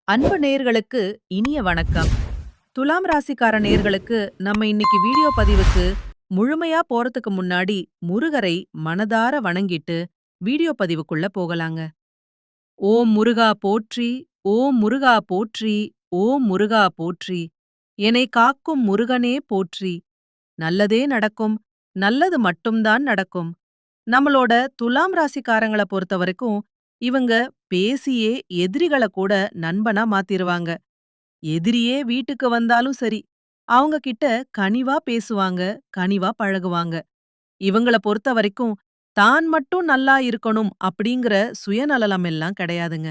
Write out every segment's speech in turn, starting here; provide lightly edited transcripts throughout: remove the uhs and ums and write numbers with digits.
அன்பு நேயர்களுக்கு இனிய வணக்கம். துலாம் ராசிக்கார நேயர்களுக்கு நம்ம இன்னைக்கு வீடியோ பதிவுக்கு முழுமையா போறதுக்கு முன்னாடி முருகரை மனதார வணங்கிட்டு வீடியோ பதிவுக்குள்ள போகலாங்க. ஓம் முருகா போற்றி, ஓம் முருகா போற்றி, ஓம் முருகா போற்றி. என்னை காக்கும் முருகனே போற்றி. நல்லதே நடக்கும், நல்லது மட்டும்தான் நடக்கும். நம்மளோட துலாம் ராசிக்காரங்கள பொறுத்தவரைக்கும் இவங்க பேசியே எதிரிகள கூட நண்பனா மாத்திருவாங்க. எதிரியே வீட்டுக்கு வந்தாலும் சரி, அவங்க கிட்ட கனிவா பேசுவாங்க, கனிவா பழகுவாங்க. இவங்கள பொறுத்தவரைக்கும் தான் மட்டும் நல்லா இருக்கணும் அப்படிங்கிற சுயநலம் எல்லாம் கிடையாதுங்க.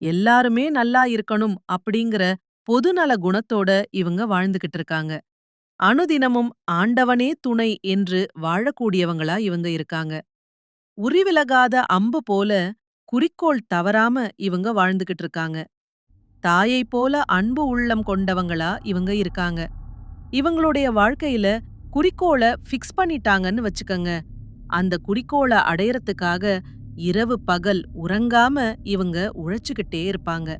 எல்லாருமே நல்லா இருக்கணும் அப்படிங்கிற பொதுநல குணத்தோட இவங்க வாழ்ந்துகிட்டு இருக்காங்க. அனுதினமும் ஆண்டவனே துணை என்று வாழக்கூடியவங்களா இவங்க இருக்காங்க. உரிவிலகாத அம்பு போல குறிக்கோள் தவறாம இவங்க வாழ்ந்துகிட்டு இருக்காங்க. தாயைப் போல அன்பு உள்ளம் கொண்டவங்களா இவங்க இருக்காங்க. இவங்களுடைய வாழ்க்கையில குறிக்கோள ஃபிக்ஸ் பண்ணிட்டாங்கன்னு வச்சுக்கங்க. அந்த குறிக்கோள அடையறதுக்காக இரவு பகல் உறங்காம இவங்க உழைச்சுக்கிட்டே இருப்பாங்க.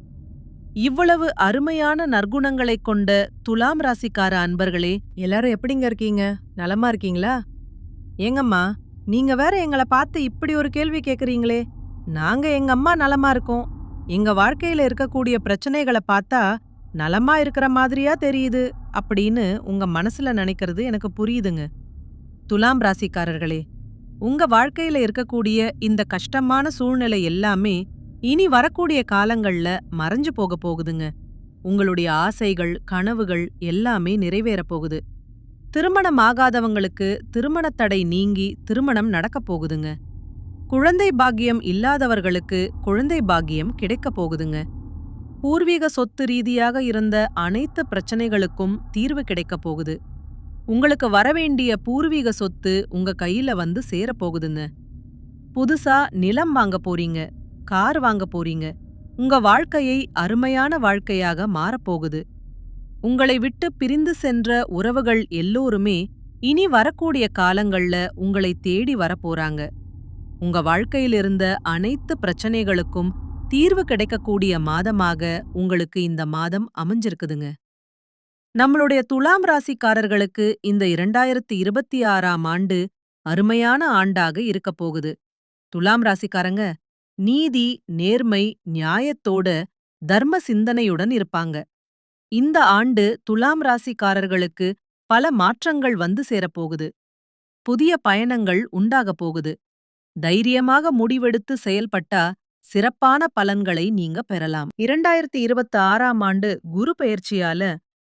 இவ்வளவு அருமையான நற்குணங்களைக் கொண்ட துலாம் ராசிக்கார அன்பர்களே, எல்லாரும் எப்படிங்க இருக்கீங்க? நலமா இருக்கீங்களா? ஏங்கம்மா, நீங்க வேற எங்கள பார்த்து இப்படி ஒரு கேள்வி கேக்குறீங்களே? நாங்க எங்க அம்மா நலமா இருக்கோம். எங்க வாழ்க்கையில இருக்கக்கூடிய பிரச்சனைகள பார்த்தா நலமா இருக்கிற மாதிரியா தெரியுது அப்படின்னு உங்க மனசுல நினைக்கிறது எனக்கு புரியுதுங்க. துலாம் ராசிக்காரர்களே, உங்க வாழ்க்கையில இருக்கக்கூடிய இந்த கஷ்டமான சூழ்நிலை எல்லாமே இனி வரக்கூடிய காலங்கள்ல மறைஞ்சு போக போகுதுங்க. உங்களுடைய ஆசைகள், கனவுகள் எல்லாமே நிறைவேறப் போகுது. திருமணம் ஆகாதவங்களுக்கு திருமணத் தடை நீங்கி திருமணம் நடக்கப் போகுதுங்க. குழந்தை பாக்கியம் இல்லாதவர்களுக்கு குழந்தை பாக்கியம் கிடைக்கப் போகுதுங்க. பூர்வீக சொத்து ரீதியாக இருந்த அனைத்து பிரச்சனைகளுக்கும் தீர்வு கிடைக்கப் போகுது. உங்களுக்கு வரவேண்டிய பூர்வீக சொத்து உங்க கையில வந்து சேரப்போகுதுங்க. புதுசா நிலம் வாங்க போறீங்க, கார் வாங்க போறீங்க. உங்க வாழ்க்கையை அருமையான வாழ்க்கையாக மாறப்போகுது. உங்களை விட்டு பிரிந்து சென்ற உறவுகள் எல்லோருமே இனி வரக்கூடிய காலங்கள்ல உங்களை தேடி வரப்போறாங்க. உங்க வாழ்க்கையில் இருந்த அனைத்து பிரச்சனைகளுக்கும் தீர்வு கிடைக்கக்கூடிய மாதமாக உங்களுக்கு இந்த மாதம் அமைஞ்சிருக்குதுங்க. நம்மளுடைய துலாம் ராசிக்காரர்களுக்கு இந்த 2026ஆம் ஆண்டு அருமையான ஆண்டாக இருக்கப் போகுது. துலாம் ராசிக்காரங்க நீதி, நேர்மை, நியாயத்தோட தர்ம சிந்தனையுடன் இருப்பாங்க. இந்த ஆண்டு துலாம் ராசிக்காரர்களுக்கு பல மாற்றங்கள் வந்து சேரப்போகுது. புதிய பயணங்கள் உண்டாகப் போகுது. தைரியமாக முடிவெடுத்து செயல்பட்டா சிறப்பான பலன்களை நீங்க பெறலாம். 2026ஆம் ஆண்டு குரு பெயர்ச்சியால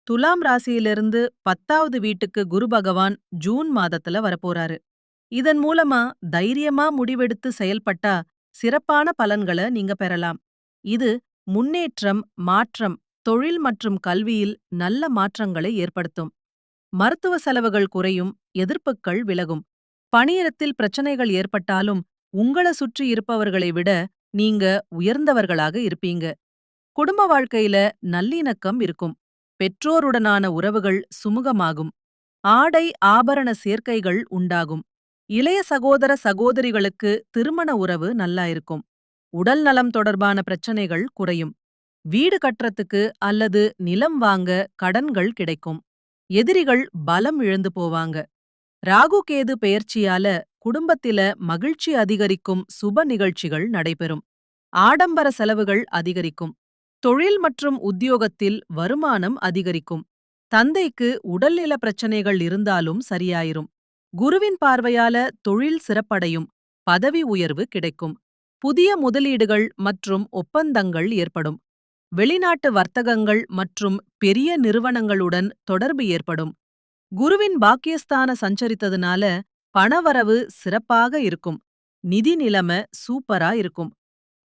துலாம் ராசியிலிருந்து 10வது வீட்டுக்கு குரு பகவான் ஜூன் மாதத்துல வரப்போறாரு. இதன் மூலமா தைரியமா முடிவெடுத்து செயல்பட்டா சிறப்பான பலன்களை நீங்க பெறலாம். இது முன்னேற்றம், மாற்றம், தொழில் மற்றும் கல்வியில் நல்ல மாற்றங்களை ஏற்படுத்தும். மருத்துவ செலவுகள் குறையும், எதிர்ப்புக்கள் விலகும். பணியிடத்தில் பிரச்சனைகள் ஏற்பட்டாலும் உங்கள சுற்றி இருப்பவர்களை விட நீங்க உயர்ந்தவர்களாக இருப்பீங்க. குடும்ப வாழ்க்கையில நல்லிணக்கம் இருக்கும். பெற்றோருடனான உறவுகள் சுமூகமாகும். ஆடை ஆபரண சேர்க்கைகள் உண்டாகும். இளைய சகோதர சகோதரிகளுக்கு திருமண உறவு நல்லா இருக்கும். உடல் நலம் தொடர்பான பிரச்சனைகள் குறையும். வீடு கட்டுறதுக்கு அல்லது நிலம் வாங்க கடன்கள் கிடைக்கும். எதிரிகள் பலம் இழந்து போவாங்க. ராகு கேது பெயர்ச்சியால குடும்பத்தில மகிழ்ச்சி அதிகரிக்கும், சுப நிகழ்ச்சிகள் நடைபெறும். ஆடம்பர செலவுகள் அதிகரிக்கும். தொழில் மற்றும் உத்தியோகத்தில் வருமானம் அதிகரிக்கும். தந்தைக்கு உடல்நல பிரச்சனைகள் இருந்தாலும் சரியாயிரும். குருவின் பார்வையால தொழில் சிறப்படையும். பதவி உயர்வு கிடைக்கும். புதிய முதலீடுகள் மற்றும் ஒப்பந்தங்கள் ஏற்படும். வெளிநாட்டு வர்த்தகங்கள் மற்றும் பெரிய நிறுவனங்களுடன் தொடர்பு ஏற்படும். குருவின் பாக்கியஸ்தான சஞ்சரித்ததுனால பணவரவு சிறப்பாக இருக்கும். நிதி நிலைமை சூப்பரா இருக்கும்.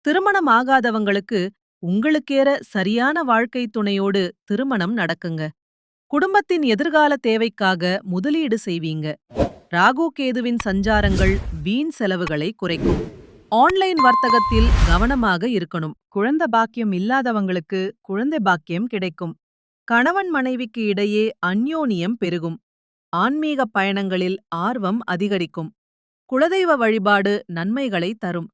திருமணம் ஆகாதவங்களுக்கு உங்களுக்கேற சரியான வாழ்க்கை துணையோடு திருமணம் நடக்குங்க. குடும்பத்தின் எதிர்கால தேவைக்காக முதலீடு செய்வீங்க. ராகு கேதுவின் சஞ்சாரங்கள் வீண் செலவுகளை குறைக்கும். ஆன்லைன் வர்த்தகத்தில் கவனமாக இருக்கணும். குழந்தை பாக்கியம் இல்லாதவங்களுக்கு குழந்தை பாக்கியம் கிடைக்கும். கணவன் மனைவிக்கு இடையே அந்யோன்யம் பெருகும். ஆன்மீக பயணங்களில் ஆர்வம் அதிகரிக்கும். குலதெய்வ வழிபாடு நன்மைகளை தரும்.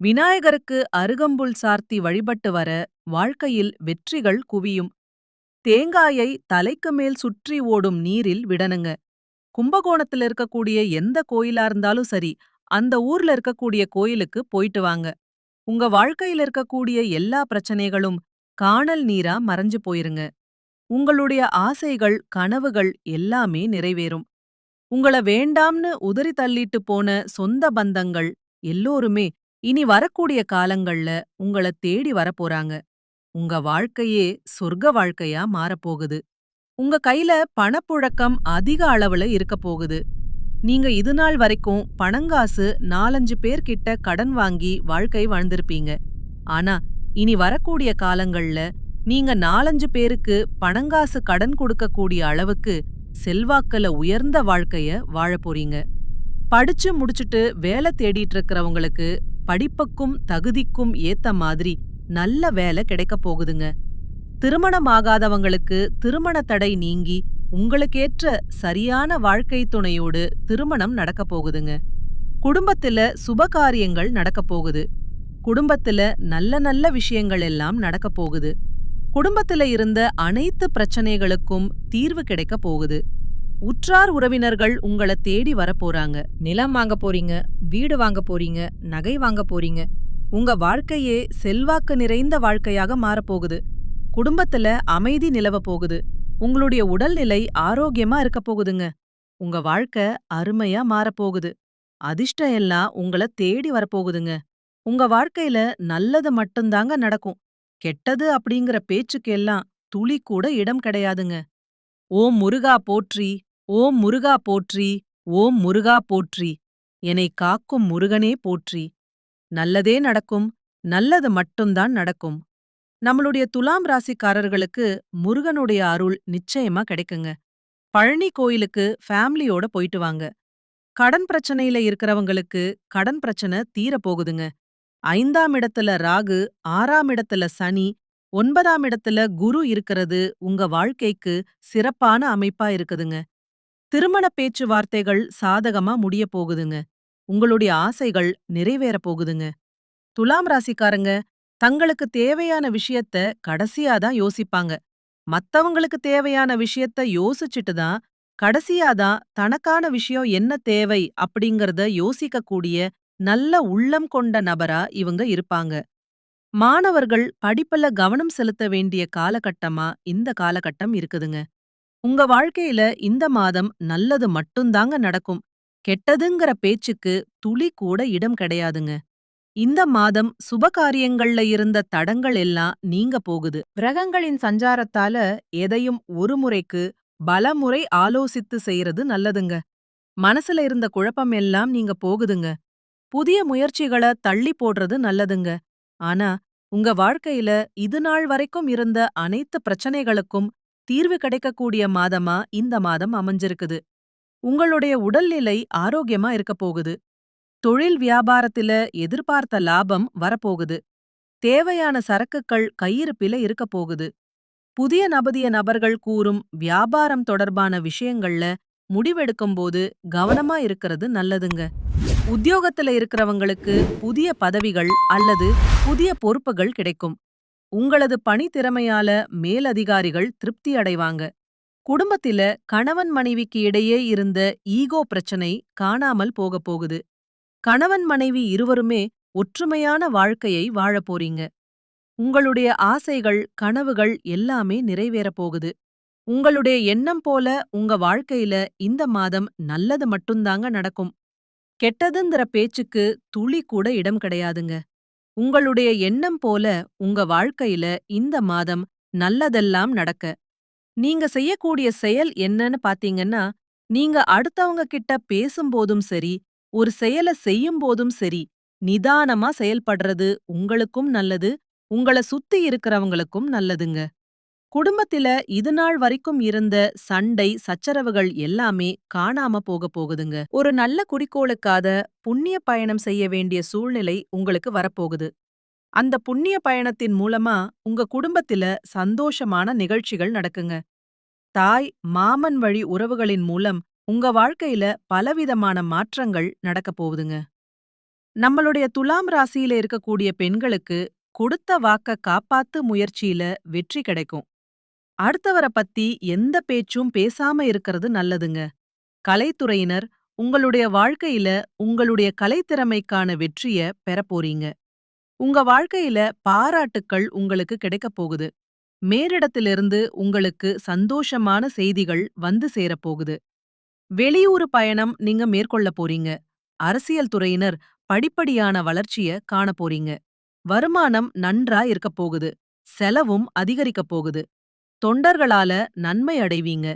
விநாயகருக்கு அருகம்புல் சார்த்தி வழிபட்டு வர வாழ்க்கையில் வெற்றிகள் குவியும். தேங்காயை தலைக்கு மேல் சுற்றி ஓடும் நீரில் விடணுங்க. கும்பகோணத்துல இருக்கக்கூடிய எந்த கோயிலா இருந்தாலும் சரி, அந்த ஊர்ல இருக்கக்கூடிய கோயிலுக்கு போயிட்டு வாங்க. உங்க வாழ்க்கையில இருக்கக்கூடிய எல்லா பிரச்சனைகளும் காணல் நீரா மறைஞ்சு போயிருங்க. உங்களுடைய ஆசைகள், கனவுகள் எல்லாமே நிறைவேறும். உங்கள வேண்டாம்னு உதறி தள்ளிட்டு போன சொந்த பந்தங்கள் எல்லோருமே இனி வரக்கூடிய காலங்கள்ல உங்கள தேடி வரப்போறாங்க. உங்க வாழ்க்கையே சொர்க்க வாழ்க்கையா மாறப்போகுது. உங்க கையில பணப்புழக்கம் அதிக அளவுல இருக்க போகுது. நீங்க இதுநாள் வரைக்கும் பணங்காசு 4-5 பேர்கிட்ட கடன் வாங்கி வாழ்க்கை வாழ்ந்திருப்பீங்க. ஆனா இனி வரக்கூடிய காலங்கள்ல நீங்க 4-5 பேருக்கு பணங்காசு கடன் கொடுக்கக்கூடிய அளவுக்கு செல்வாக்குல உயர்ந்த வாழ்க்கைய வாழப் போறீங்க. படிச்சு முடிச்சுட்டு வேலை தேடிட்டு இருக்கிறவங்களுக்கு படிப்புக்கும் தகுதிக்கும் ஏத்த மாதிரி நல்ல வேலை கிடைக்கப் போகுதுங்க. திருமணமாகாதவங்களுக்கு திருமண தடை நீங்கி உங்களுக்கேற்ற சரியான வாழ்க்கை துணையோடு திருமணம் நடக்கப் போகுதுங்க. குடும்பத்துல சுபகாரியங்கள் நடக்கப் போகுது. குடும்பத்துல நல்ல நல்ல விஷயங்கள் எல்லாம் நடக்கப் போகுது. குடும்பத்துல இருந்த அனைத்து பிரச்சனைகளுக்கும் தீர்வு கிடைக்கப் போகுது. உற்றார் உறவினர்கள் உங்கள தேடி வரப்போறாங்க. நிலம் வாங்க போறீங்க, வீடு வாங்க போறீங்க, நகை வாங்க போறீங்க. உங்க வாழ்க்கையே செல்வாக்கு நிறைந்த வாழ்க்கையாக மாறப்போகுது. குடும்பத்துல அமைதி நிலவ போகுது. உங்களுடைய உடல்நிலை ஆரோக்கியமா இருக்க போகுதுங்க. உங்க வாழ்க்கை அருமையா மாறப்போகுது. அதிர்ஷ்டம் எல்லாம் உங்கள தேடி வரப்போகுதுங்க. உங்க வாழ்க்கையில நல்லது மட்டும்தாங்க நடக்கும். கெட்டது அப்படிங்கிற பேச்சுக்கு எல்லாம் துளி கூட இடம் கிடையாதுங்க. ஓம் முருகா போற்றி, ஓம் முருகா போற்றி, ஓம் முருகா போற்றி. என்னை காக்கும் முருகனே போற்றி. நல்லதே நடக்கும், நல்லது மட்டும்தான் நடக்கும். நம்மளுடைய துலாம் ராசிக்காரர்களுக்கு முருகனுடைய அருள் நிச்சயமா கிடைக்குங்க. பழனி கோயிலுக்கு ஃபேமிலியோட போயிட்டு வாங்க. கடன் பிரச்சனையில இருக்கிறவங்களுக்கு கடன் பிரச்சனை தீரப் போகுதுங்க. 5ஆம் இடத்துல ராகு, 6ஆம் இடத்துல சனி, 9ஆம் இடத்துல குரு இருக்கிறது உங்க வாழ்க்கைக்கு சிறப்பான அமைப்பா இருக்குதுங்க. திருமண பேச்சுவார்த்தைகள் சாதகமா முடியப் போகுதுங்க. உங்களுடைய ஆசைகள் நிறைவேறப் போகுதுங்க. துலாம் ராசிக்காரங்க தங்களுக்கு தேவையான விஷயத்த கடைசியா தான் யோசிப்பாங்க. மத்தவங்களுக்கு தேவையான விஷயத்த யோசிச்சுட்டு தான் கடைசியா தான் தனக்கான விஷயம் என்ன தேவை அப்படிங்கறத யோசிக்கக்கூடிய நல்ல உள்ளம் கொண்ட நபரா இவங்க இருப்பாங்க. மாணவர்கள் படிப்புல கவனம் செலுத்த வேண்டிய காலகட்டமா இந்த காலகட்டம் இருக்குதுங்க. உங்க வாழ்க்கையில இந்த மாதம் நல்லது மட்டும்தாங்க நடக்கும். கெட்டதுங்கிற பேச்சுக்கு துளி கூட இடம் கிடையாதுங்க. இந்த மாதம் சுபகாரியங்கள்ல இருந்த தடங்கள் எல்லாம் நீங்க போகுது. கிரகங்களின் சஞ்சாரத்தால எதையும் ஒரு முறைக்கு பலமுறை ஆலோசித்து செய்யறது நல்லதுங்க. மனசுல இருந்த குழப்பம் எல்லாம் நீங்க போகுதுங்க. புதிய முயற்சிகள தள்ளி போடுறது நல்லதுங்க. ஆனா உங்க வாழ்க்கையில இதுநாள் வரைக்கும் இருந்த அனைத்து பிரச்சனைகளுக்கும் தீர்வு கிடைக்கக்கூடிய மாதமா இந்த மாதம் அமைஞ்சிருக்குது. உங்களுடைய உடல்நிலை ஆரோக்கியமா இருக்க போகுது. தொழில் வியாபாரத்தில எதிர்பார்த்த லாபம் வரப்போகுது. தேவையான சரக்குகள் கையிருப்பில இருக்க போகுது. புதிய நபர்கள் கூறும் வியாபாரம் தொடர்பான விஷயங்கள்ல முடிவெடுக்கும்போது கவனமா இருக்கிறது நல்லதுங்க. உத்தியோகத்துல இருக்கிறவங்களுக்கு புதிய பதவிகள் அல்லது புதிய பொறுப்புகள் கிடைக்கும். உங்களது பணி திறமையால மேலதிகாரிகள் திருப்தி அடைவாங்க. குடும்பத்தில கணவன் மனைவிக்கு இடையே இருந்த ஈகோ பிரச்சனை காணாமல் போகப் போகுது. கணவன் மனைவி இருவருமே ஒற்றுமையான வாழ்க்கையை வாழப் போறீங்க. உங்களுடைய ஆசைகள், கனவுகள் எல்லாமே நிறைவேறப் போகுது. உங்களுடைய எண்ணம் போல உங்க வாழ்க்கையில இந்த மாதம் நல்லது மட்டும்தாங்க நடக்கும். கெட்டதுங்கிற பேச்சுக்கு துளி கூட இடம் கிடையாதுங்க. உங்களுடைய எண்ணம் போல உங்க வாழ்க்கையில இந்த மாதம் நல்லதெல்லாம் நடக்க. நீங்க செய்யக்கூடிய செயல் என்னன்னு பாத்தீங்கன்னா, நீங்க அடுத்தவங்க கிட்ட பேசும்போதும் சரி, ஒரு செயல செய்யும்போதும் சரி, நிதானமா செயல்படுறது உங்களுக்கும் நல்லது, உங்கள சுத்தி இருக்கிறவங்களுக்கும் நல்லதுங்க. குடும்பத்தில இதுநாள் வரைக்கும் இருந்த சண்டை, சச்சரவுகள் எல்லாமே காணாம போகப் போகுதுங்க. ஒரு நல்ல குறிக்கோளுக்காக புண்ணிய பயணம் செய்ய வேண்டிய சூழ்நிலை உங்களுக்கு வரப்போகுது. அந்த புண்ணிய பயணத்தின் மூலமா உங்க குடும்பத்தில சந்தோஷமான நிகழ்ச்சிகள் நடக்குங்க. தாய், மாமன் வழி உறவுகளின் மூலம் உங்க வாழ்க்கையில பலவிதமான மாற்றங்கள் நடக்கப் போகுதுங்க. நம்மளுடைய துலாம் ராசியில இருக்கக்கூடிய பெண்களுக்கு கொடுத்த வாக்க காப்பாத்து முயற்சியில வெற்றி கிடைக்கும். அடுத்தவர பத்தி எந்த பேச்சும் பேசாம இருக்கிறது நல்லதுங்க. கலைத்துறையினர் உங்களுடைய வாழ்க்கையில உங்களுடைய கலைத்திறமைக்கான வெற்றிய பெறப் போறீங்க. உங்க வாழ்க்கையில பாராட்டுக்கள் உங்களுக்கு கிடைக்கப் போகுது. மேலிடத்திலிருந்து உங்களுக்கு சந்தோஷமான செய்திகள் வந்து சேரப் போகுது. வெளியூரு பயணம் நீங்க மேற்கொள்ள போறீங்க. அரசியல் துறையினர் படிப்படியான வளர்ச்சிய காணப் போறீங்க. வருமானம் நன்றா இருக்கப் போகுது. செலவும் அதிகரிக்கப் போகுது. தொண்டர்களால நன்மை அடைவீங்க.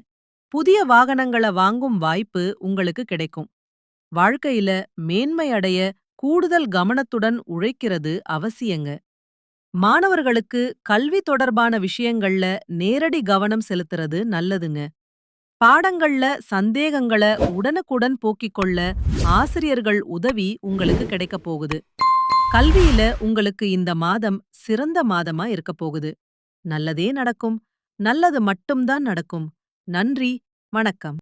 புதிய வாகனங்கள வாங்கும் வாய்ப்பு உங்களுக்கு கிடைக்கும். வாழ்க்கையில மேன்மை அடைய கூடுதல் கவனத்துடன் உழைக்கிறது அவசியங்க. மாணவர்களுக்கு கல்வி தொடர்பான விஷயங்கள்ல நேரடி கவனம் செலுத்துறது நல்லதுங்க. பாடங்கள்ல சந்தேகங்கள உடனுக்குடன் போக்கிக் கொள்ள ஆசிரியர்கள் உதவி உங்களுக்கு கிடைக்கப் போகுது. கல்வியில உங்களுக்கு இந்த மாதம் சிறந்த மாதமா இருக்கப் போகுது. நல்லதே நடக்கும். நல்லது மட்டும்தான் நடக்கும். நன்றி. வணக்கம்.